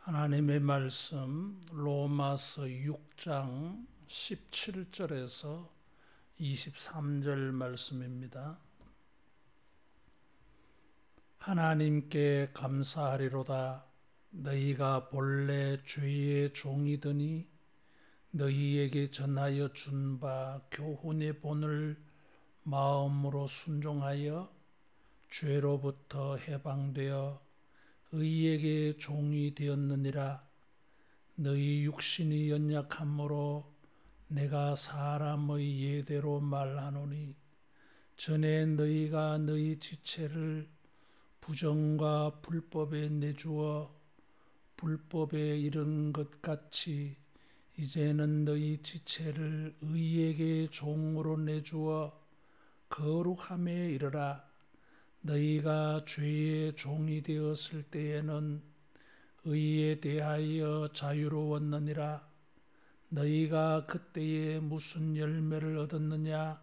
하나님의 말씀 로마서 6장 17절에서 23절 말씀입니다. 하나님께 감사하리로다. 너희가 본래 죄의 종이더니 너희에게 전하여 준 바 교훈의 본을 마음으로 순종하여 죄로부터 해방되어 의에게 종이 되었느니라. 너희 육신이 연약함으로 내가 사람의 예대로 말하노니 전에 너희가 너희 지체를 부정과 불법에 내주어 불법에 이른 것 같이 이제는 너희 지체를 의에게 종으로 내주어 거룩함에 이르라. 너희가 죄의 종이 되었을 때에는 의에 대하여 자유로웠느니라. 너희가 그때에 무슨 열매를 얻었느냐?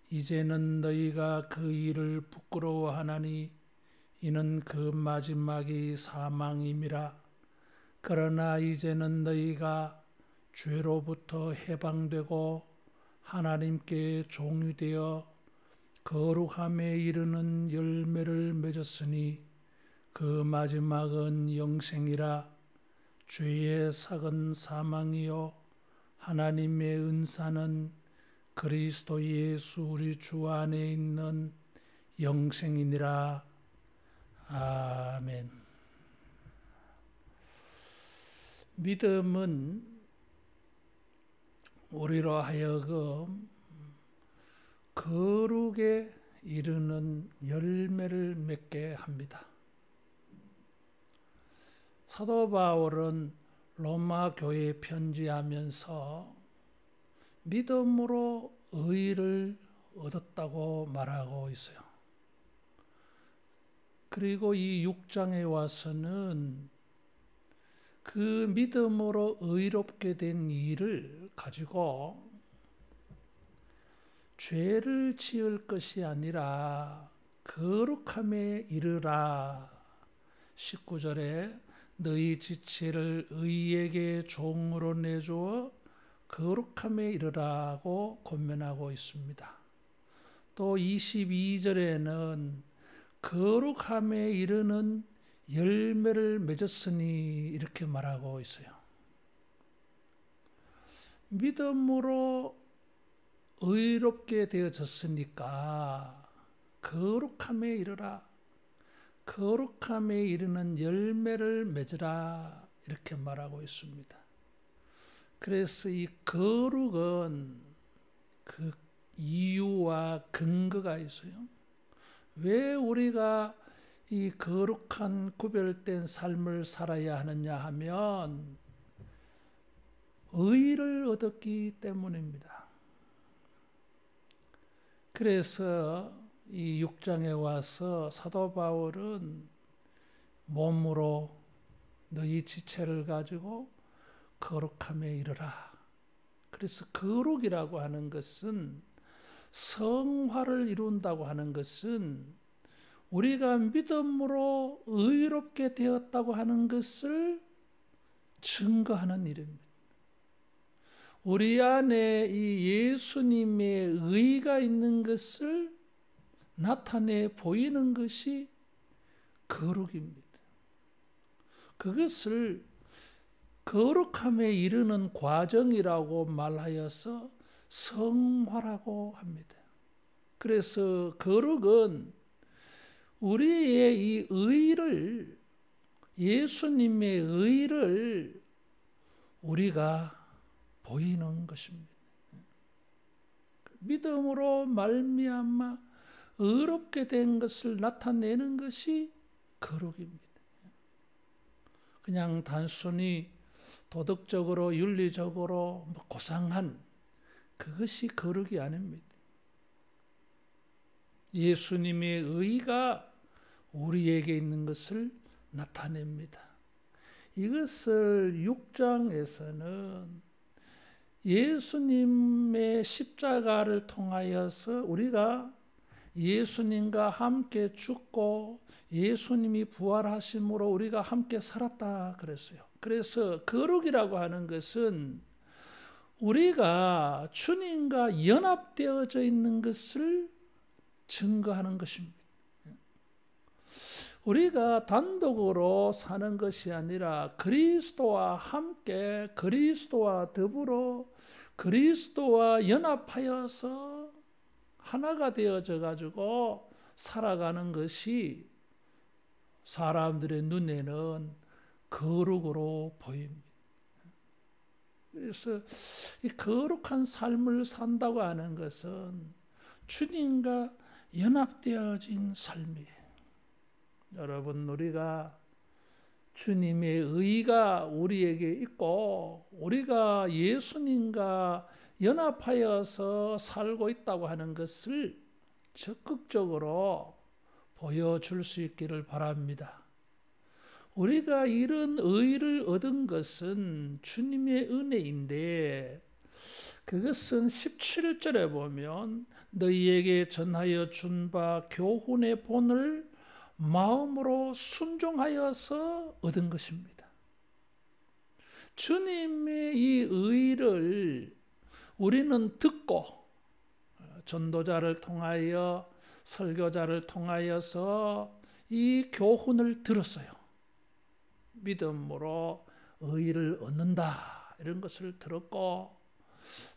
이제는 너희가 그 일을 부끄러워하나니 이는 그 마지막이 사망임이라. 그러나 이제는 너희가 죄로부터 해방되고 하나님께 종이 되어 거룩함에 이르는 열매를 맺었으니 그 마지막은 영생이라. 죄의 삭은 사망이요 하나님의 은사는 그리스도 예수 우리 주 안에 있는 영생이니라. 아멘. 믿음은 우리로 하여금 거룩에 이르는 열매를 맺게 합니다. 사도 바울은 로마 교회에 편지하면서 믿음으로 의를 얻었다고 말하고 있어요. 그리고 이 6장에 와서는 그 믿음으로 의롭게 된 일을 가지고 죄를 지을 것이 아니라 거룩함에 이르라. 19절에 너희 지체를 의에게 종으로 내주어 거룩함에 이르라고 권면하고 있습니다. 또 22절에는 거룩함에 이르는 열매를 맺었으니 이렇게 말하고 있어요. 믿음으로 의롭게 되어졌으니까 거룩함에 이르라. 거룩함에 이르는 열매를 맺으라. 이렇게 말하고 있습니다. 그래서 이 거룩은 그 이유와 근거가 있어요. 왜 우리가 이 거룩한 구별된 삶을 살아야 하느냐 하면 의를 얻었기 때문입니다. 그래서 이 6장에 와서 사도 바울은 몸으로 너희 지체를 가지고 거룩함에 이르라. 그래서 거룩이라고 하는 것은 성화를 이룬다고 하는 것은 우리가 믿음으로 의롭게 되었다고 하는 것을 증거하는 일입니다. 우리 안에 이 예수님의 의가 있는 것을 나타내 보이는 것이 거룩입니다. 그것을 거룩함에 이르는 과정이라고 말하여서 성화라고 합니다. 그래서 거룩은 우리의 이 의를, 예수님의 의를 우리가 보이는 것입니다. 믿음으로 말미암아 의롭게 된 것을 나타내는 것이 거룩입니다. 그냥 단순히 도덕적으로 윤리적으로 고상한 그것이 거룩이 아닙니다. 예수님의 의가 우리에게 있는 것을 나타냅니다. 이것을 6장에서는 예수님의 십자가를 통하여서 우리가 예수님과 함께 죽고 예수님이 부활하심으로 우리가 함께 살았다 그랬어요. 그래서 거룩이라고 하는 것은 우리가 주님과 연합되어져 있는 것을 증거하는 것입니다. 우리가 단독으로 사는 것이 아니라 그리스도와 함께 그리스도와 더불어 그리스도와 연합하여서 하나가 되어져 가지고 살아가는 것이 사람들의 눈에는 거룩으로 보입니다. 그래서 이 거룩한 삶을 산다고 하는 것은 주님과 연합되어진 삶이에요. 여러분, 우리가 주님의 의가 우리에게 있고 우리가 예수님과 연합하여서 살고 있다고 하는 것을 적극적으로 보여줄 수 있기를 바랍니다. 우리가 이런 의를 얻은 것은 주님의 은혜인데 그것은 17절에 보면 너희에게 전하여 준 바 교훈의 본을 마음으로 순종하여서 얻은 것입니다. 주님의 이 의를 우리는 듣고 전도자를 통하여 설교자를 통하여서 이 교훈을 들었어요. 믿음으로 의를 얻는다 이런 것을 들었고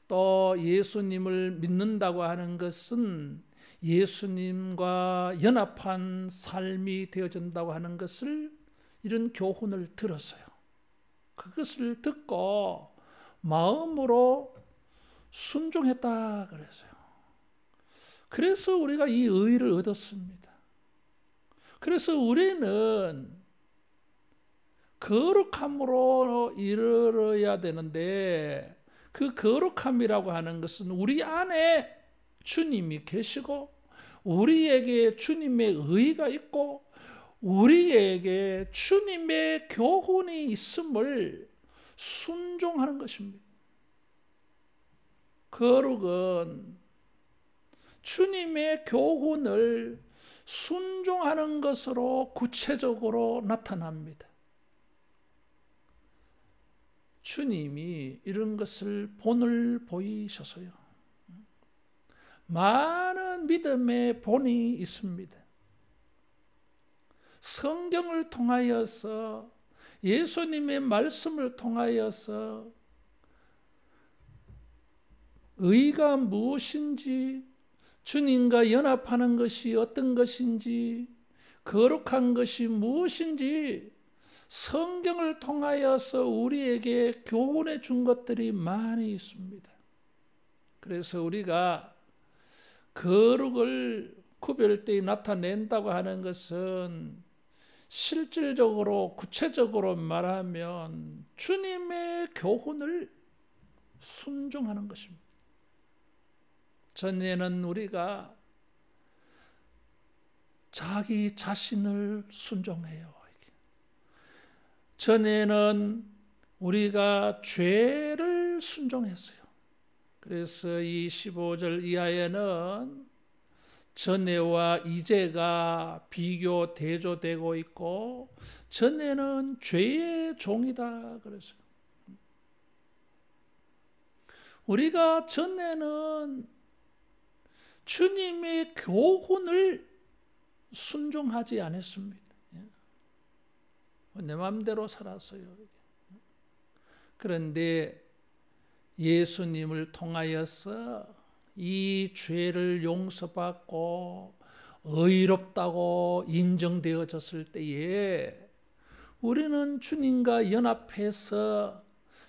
또 예수님을 믿는다고 하는 것은 예수님과 연합한 삶이 되어진다고 하는 것을 이런 교훈을 들었어요. 그것을 듣고 마음으로 순종했다 그랬어요. 그래서 우리가 이 의를 얻었습니다. 그래서 우리는 거룩함으로 이르러야 되는데 그 거룩함이라고 하는 것은 우리 안에 주님이 계시고 우리에게 주님의 의가 있고 우리에게 주님의 교훈이 있음을 순종하는 것입니다. 거룩은 주님의 교훈을 순종하는 것으로 구체적으로 나타납니다. 주님이 이런 것을 본을 보이셔서요. 많은 믿음의 본이 있습니다. 성경을 통하여서 예수님의 말씀을 통하여서 의가 무엇인지 주님과 연합하는 것이 어떤 것인지 거룩한 것이 무엇인지 성경을 통하여서 우리에게 교훈해 준 것들이 많이 있습니다. 그래서 우리가 거룩을 구별되이 나타낸다고 하는 것은 실질적으로 구체적으로 말하면 주님의 교훈을 순종하는 것입니다. 전에는 우리가 자기 자신을 순종해요. 전에는 우리가 죄를 순종했어요. 그래서 이 15절 이하에는 전에와 이제가 비교 대조되고 있고 전에는 죄의 종이다 그랬어요. 우리가 전에는 주님의 교훈을 순종하지 않았습니다. 내 마음대로 살았어요. 그런데 예수님을 통하여서 이 죄를 용서받고 의롭다고 인정되어졌을 때에 우리는 주님과 연합해서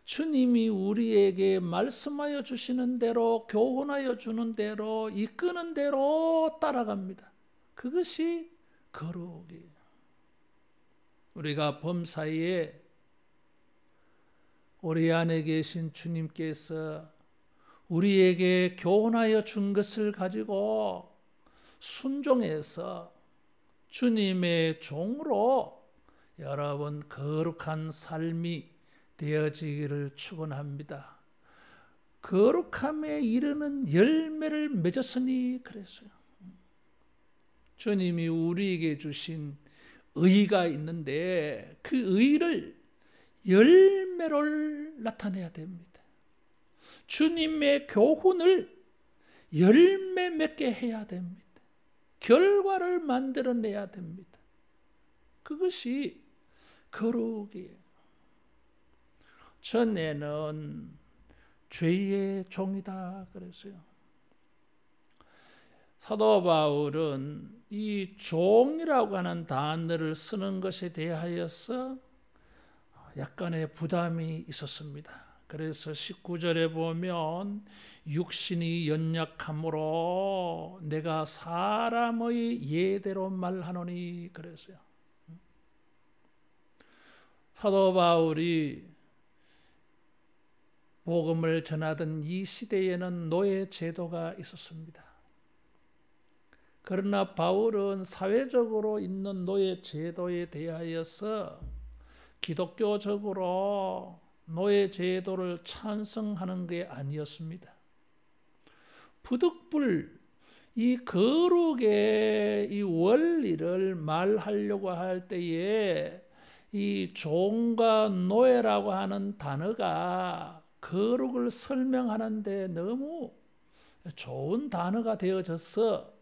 주님이 우리에게 말씀하여 주시는 대로 교훈하여 주는 대로 이끄는 대로 따라갑니다. 그것이 거룩이에요. 우리가 범사에 우리 안에 계신 주님께서 우리에게 교훈하여 준 것을 가지고 순종해서 주님의 종으로 여러분 거룩한 삶이 되어지기를 축원합니다. 거룩함에 이르는 열매를 맺었으니 그랬어요. 주님이 우리에게 주신 의가 있는데 그 의를 열매로 나타내야 됩니다. 주님의 교훈을 열매 맺게 해야 됩니다. 결과를 만들어내야 됩니다. 그것이 거룩이에요. 전에는 죄의 종이다 그랬어요. 사도 바울은 이 종이라고 하는 단어를 쓰는 것에 대하여서 약간의 부담이 있었습니다. 그래서 19절에 보면 육신이 연약함으로 내가 사람의 예대로 말하노니 그랬어요. 사도 바울이 복음을 전하던 이 시대에는 노예 제도가 있었습니다. 그러나 바울은 사회적으로 있는 노예 제도에 대하여서 기독교적으로 노예 제도를 찬성하는 게 아니었습니다. 부득불 이 거룩의 이 원리를 말하려고 할 때에 이 종과 노예라고 하는 단어가 거룩을 설명하는데 너무 좋은 단어가 되어져서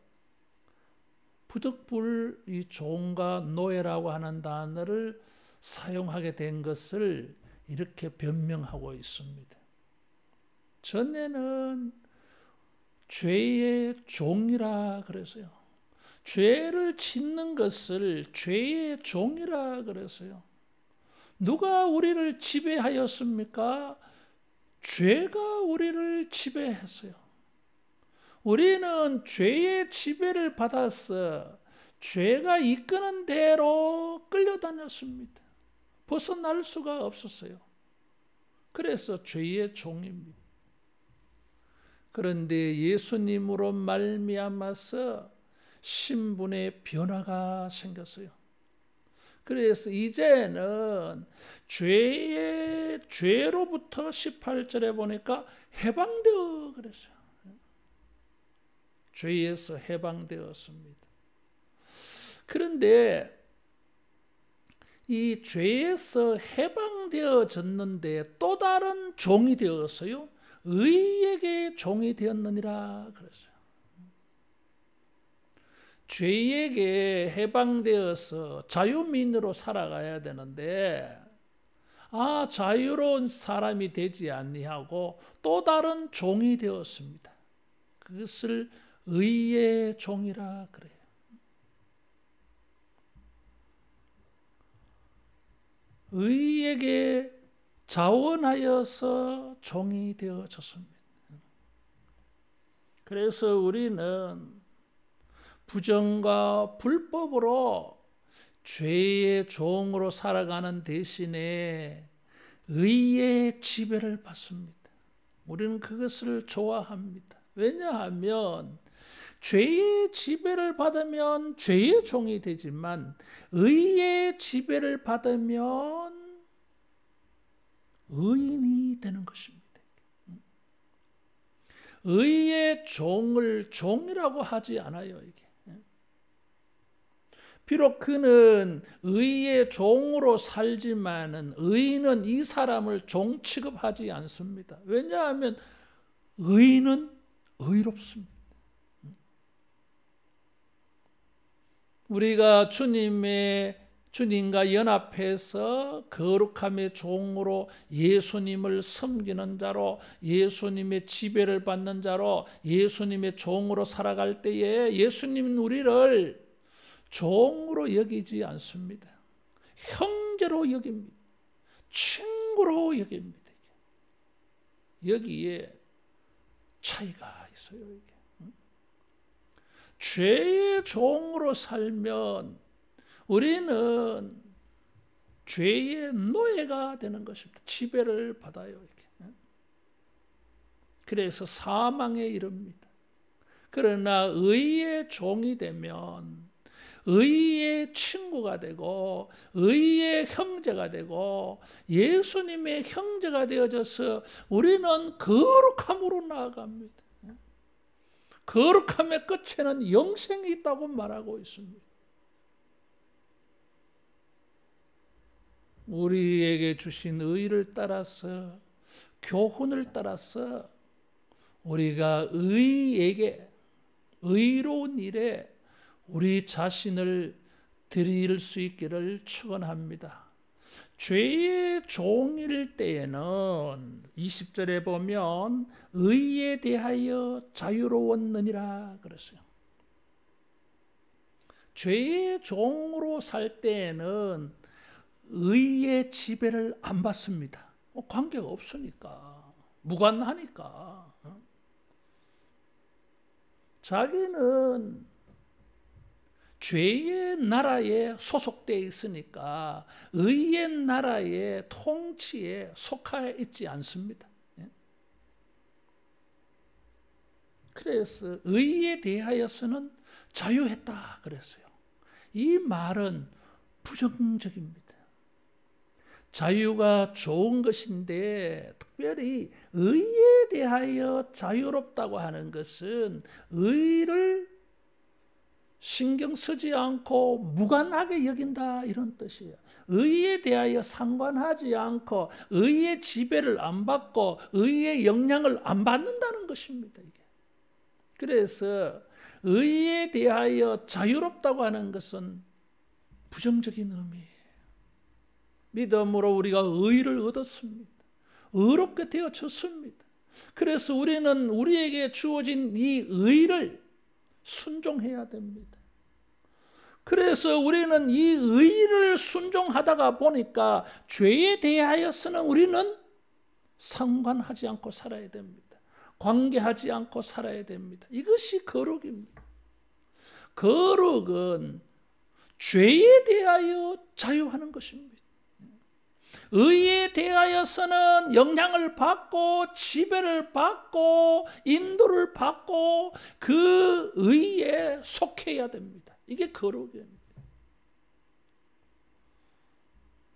부득불 이 종과 노예라고 하는 단어를 사용하게 된 것을 이렇게 변명하고 있습니다. 전에는 죄의 종이라 그랬어요. 죄를 짓는 것을 죄의 종이라 그랬어요. 누가 우리를 지배하였습니까? 죄가 우리를 지배했어요. 우리는 죄의 지배를 받아서 죄가 이끄는 대로 끌려다녔습니다. 벗어날 수가 없었어요. 그래서 죄의 종입니다. 그런데 예수님으로 말미암아서 신분의 변화가 생겼어요. 그래서 이제는 죄로부터 18절에 보니까 해방되어 그랬어요. 죄에서 해방되었습니다. 그런데 이 죄에서 해방되어졌는데 또 다른 종이 되었어요. 의에게 종이 되었느니라 그랬어요. 죄에게 해방되어서 자유민으로 살아가야 되는데 자유로운 사람이 되지 아니하고 또 다른 종이 되었습니다. 그것을 의의 종이라 그래요. 의에게 자원하여서 종이 되어졌습니다. 그래서 우리는 부정과 불법으로 죄의 종으로 살아가는 대신에 의의 지배를 받습니다. 우리는 그것을 좋아합니다. 왜냐하면 죄의 지배를 받으면 죄의 종이 되지만 의의 지배를 받으면 의인이 되는 것입니다. 의의 종을 종이라고 하지 않아요. 이게. 비록 그는 의의 종으로 살지만은 의인은 이 사람을 종 취급하지 않습니다. 왜냐하면 의인은 의롭습니다. 우리가 주님과 연합해서 거룩함의 종으로 예수님을 섬기는 자로 예수님의 지배를 받는 자로 예수님의 종으로 살아갈 때에 예수님은 우리를 종으로 여기지 않습니다. 형제로 여깁니다. 친구로 여깁니다. 여기에 차이가 있어요. 이게. 죄의 종으로 살면 우리는 죄의 노예가 되는 것입니다. 지배를 받아요. 이렇게. 그래서 사망에 이릅니다. 그러나 의의 종이 되면 의의 친구가 되고 의의 형제가 되고 예수님의 형제가 되어져서 우리는 거룩함으로 나아갑니다. 거룩함의 끝에는 영생이 있다고 말하고 있습니다. 우리에게 주신 의를 따라서, 교훈을 따라서 우리가 의로운 일에 우리 자신을 드릴 수 있기를 축원합니다. 죄의 종일 때에는 20절에 보면 의에 대하여 자유로웠느니라 그랬어요. 죄의 종으로 살 때에는 의의 지배를 안 받습니다. 관계가 없으니까, 무관하니까. 자기는 죄의 나라에 소속되어 있으니까 의의 나라의 통치에 속하여 있지 않습니다. 그래서 의에 대하여서는 자유했다 그랬어요. 이 말은 부정적입니다. 자유가 좋은 것인데 특별히 의에 대하여 자유롭다고 하는 것은 의를 신경 쓰지 않고 무관하게 여긴다 이런 뜻이에요. 의에 대하여 상관하지 않고 의의 지배를 안 받고 의의 영향을 안 받는다는 것입니다. 이게. 그래서 의에 대하여 자유롭다고 하는 것은 부정적인 의미예요. 믿음으로 우리가 의를 얻었습니다. 의롭게 되어졌습니다. 그래서 우리는 우리에게 주어진 이 의를 순종해야 됩니다. 그래서 우리는 이 의를 순종하다가 보니까 죄에 대하여서는 우리는 상관하지 않고 살아야 됩니다. 관계하지 않고 살아야 됩니다. 이것이 거룩입니다. 거룩은 죄에 대하여 자유하는 것입니다. 의에 대하여서는 영향을 받고 지배를 받고 인도를 받고 그 의에 속해야 됩니다. 이게 거룩입니다.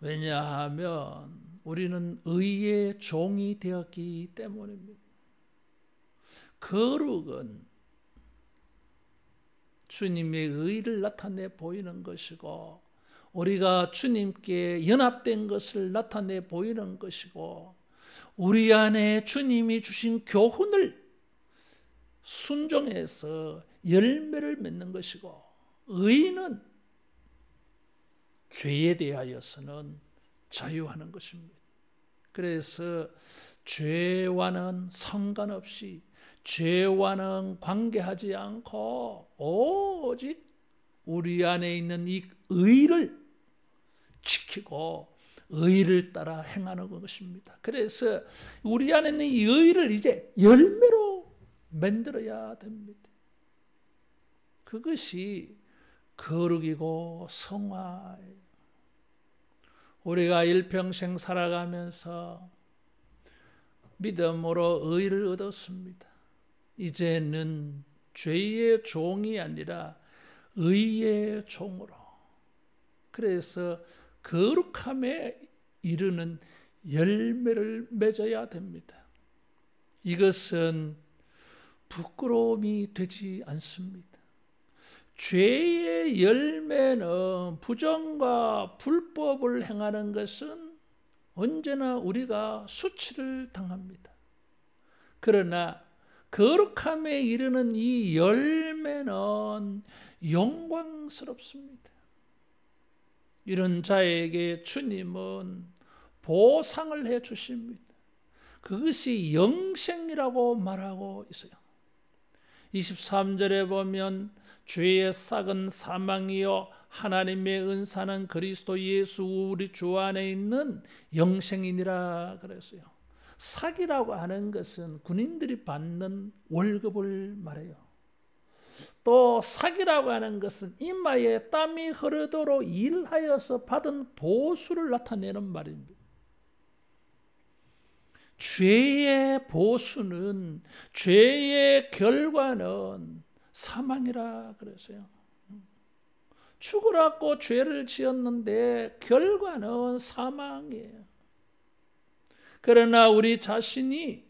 왜냐하면 우리는 의의 종이 되었기 때문입니다. 거룩은 주님의 의를 나타내 보이는 것이고 우리가 주님께 연합된 것을 나타내 보이는 것이고 우리 안에 주님이 주신 교훈을 순종해서 열매를 맺는 것이고 의는 죄에 대하여서는 자유하는 것입니다. 그래서 죄와는 상관없이 죄와는 관계하지 않고 오직 우리 안에 있는 이 의를 지키고 의를 따라 행하는 것입니다. 그래서 우리 안에 있는 이 의를 이제 열매로 만들어야 됩니다. 그것이 거룩이고 성화예요. 우리가 일평생 살아가면서 믿음으로 의를 얻었습니다. 이제는 죄의 종이 아니라 의의 종으로. 그래서 거룩함에 이르는 열매를 맺어야 됩니다. 이것은 부끄러움이 되지 않습니다. 죄의 열매는 부정과 불법을 행하는 것은 언제나 우리가 수치를 당합니다. 그러나 거룩함에 이르는 이 열매는 영광스럽습니다. 이런 자에게 주님은 보상을 해 주십니다. 그것이 영생이라고 말하고 있어요. 23절에 보면 죄의 싹은 사망이요 하나님의 은사는 그리스도 예수 우리 주 안에 있는 영생이니라 그랬어요. 삭이라고 하는 것은 군인들이 받는 월급을 말해요. 또 삭이라고 하는 것은 이마에 땀이 흐르도록 일하여서 받은 보수를 나타내는 말입니다. 죄의 보수는, 죄의 결과는 사망이라 그랬어요. 죽으라고 죄를 지었는데 결과는 사망이에요. 그러나 우리 자신이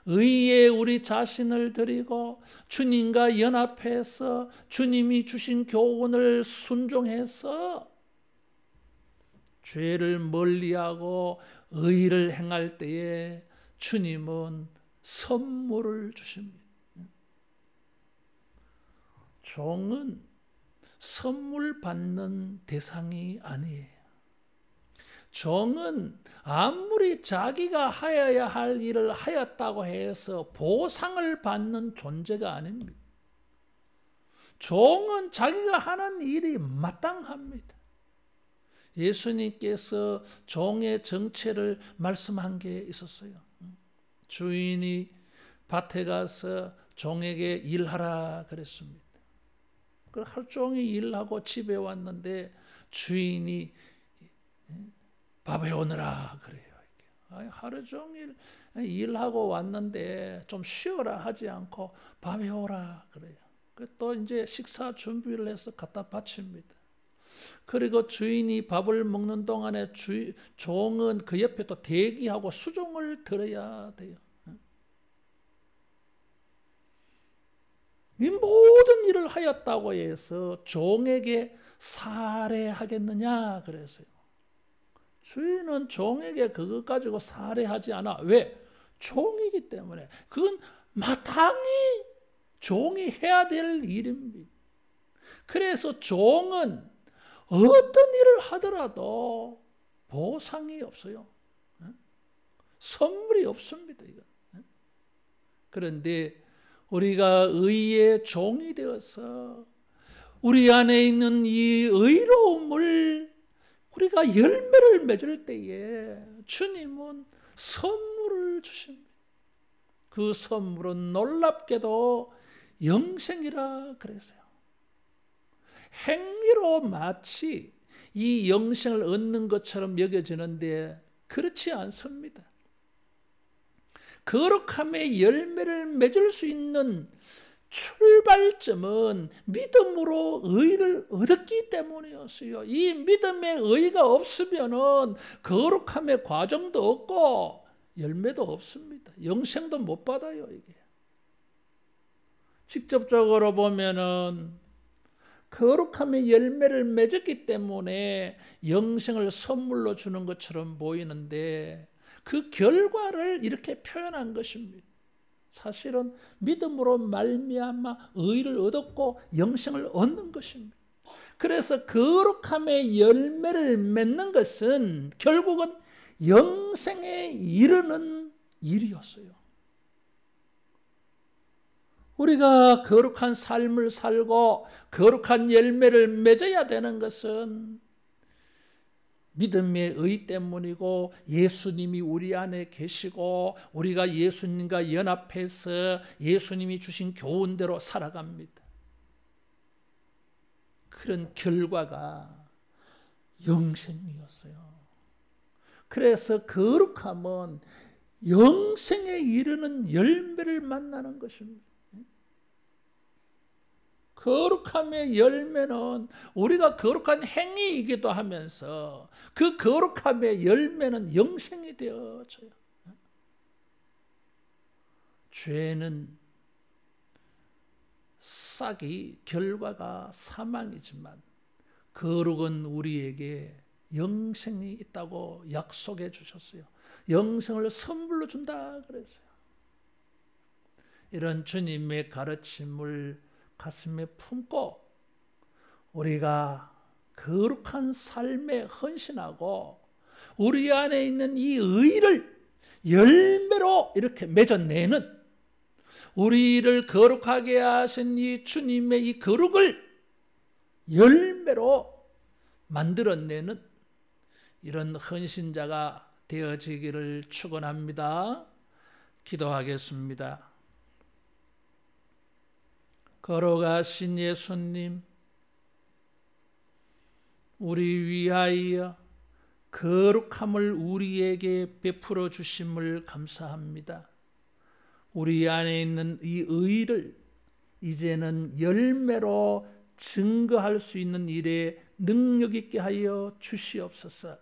의에 우리 자신을 드리고 주님과 연합해서 주님이 주신 교훈을 순종해서 죄를 멀리하고 의를 행할 때에 주님은 선물을 주십니다. 종은 선물 받는 대상이 아니에요. 종은 아무리 자기가 하여야 할 일을 하였다고 해서 보상을 받는 존재가 아닙니다. 종은 자기가 하는 일이 마땅합니다. 예수님께서 종의 정체를 말씀한 게 있었어요. 주인이 밭에 가서 종에게 일하라 그랬습니다. 하루 종일 일하고 집에 왔는데 주인이 밥해 오느라 그래요. 하루 종일 일하고 왔는데 좀 쉬어라 하지 않고 밥해 오라 그래요. 또 이제 식사 준비를 해서 갖다 바칩니다. 그리고 주인이 밥을 먹는 동안에 종은 그 옆에 또 대기하고 수종을 들어야 돼요. 이 모든 일을 하였다고 해서 종에게 살해하겠느냐 그랬어요. 주인은 종에게 그것 가지고 살해하지 않아. 왜? 종이기 때문에. 그건 마땅히 종이 해야 될 일입니다. 그래서 종은 어떤 일을 하더라도 보상이 없어요. 선물이 없습니다. 이거. 그런데 우리가 의의 종이 되어서 우리 안에 있는 이 의로움을 우리가 열매를 맺을 때에 주님은 선물을 주십니다. 그 선물은 놀랍게도 영생이라 그랬어요. 행위로 마치 이 영생을 얻는 것처럼 여겨지는데 그렇지 않습니다. 거룩함의 열매를 맺을 수 있는 출발점은 믿음으로 의를 얻었기 때문이었어요. 이 믿음의 의가 없으면은 거룩함의 과정도 없고 열매도 없습니다. 영생도 못 받아요, 이게. 직접적으로 보면은 거룩함의 열매를 맺었기 때문에 영생을 선물로 주는 것처럼 보이는데 그 결과를 이렇게 표현한 것입니다. 사실은 믿음으로 말미암아 의를 얻었고 영생을 얻는 것입니다. 그래서 거룩함의 열매를 맺는 것은 결국은 영생에 이르는 일이었어요. 우리가 거룩한 삶을 살고 거룩한 열매를 맺어야 되는 것은 믿음의 의 때문이고 예수님이 우리 안에 계시고 우리가 예수님과 연합해서 예수님이 주신 교훈대로 살아갑니다. 그런 결과가 영생이었어요. 그래서 거룩함은 영생에 이르는 열매를 만나는 것입니다. 거룩함의 열매는 우리가 거룩한 행위이기도 하면서 그 거룩함의 열매는 영생이 되어져요. 죄는 싹이 결과가 사망이지만 거룩은 우리에게 영생이 있다고 약속해 주셨어요. 영생을 선물로 준다 그랬어요. 이런 주님의 가르침을 가슴에 품고 우리가 거룩한 삶에 헌신하고 우리 안에 있는 이 의를 열매로 이렇게 맺어내는 우리를 거룩하게 하신 이 주님의 이 거룩을 열매로 만들어내는 이런 헌신자가 되어지기를 축원합니다. 기도하겠습니다. 걸어가신 예수님, 우리 위하여 거룩함을 우리에게 베풀어 주심을 감사합니다. 우리 안에 있는 이 의를 이제는 열매로 증거할 수 있는 일에 능력 있게 하여 주시옵소서.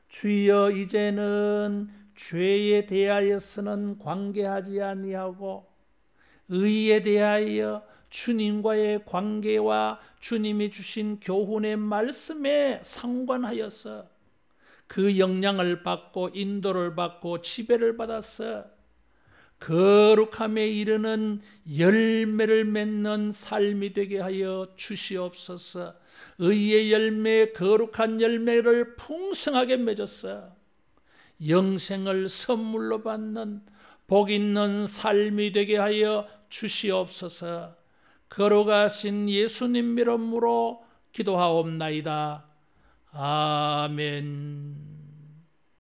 주여, 이제는 죄에 대하여서는 관계하지 아니하고 의에 대하여 주님과의 관계와 주님이 주신 교훈의 말씀에 상관하여서 그 영향을 받고 인도를 받고 지배를 받아서 거룩함에 이르는 열매를 맺는 삶이 되게 하여 주시옵소서. 의의 열매, 거룩한 열매를 풍성하게 맺어서 영생을 선물로 받는 복 있는 삶이 되게 하여 주시옵소서. 걸어가신 예수님 이름으로 기도하옵나이다. 아멘.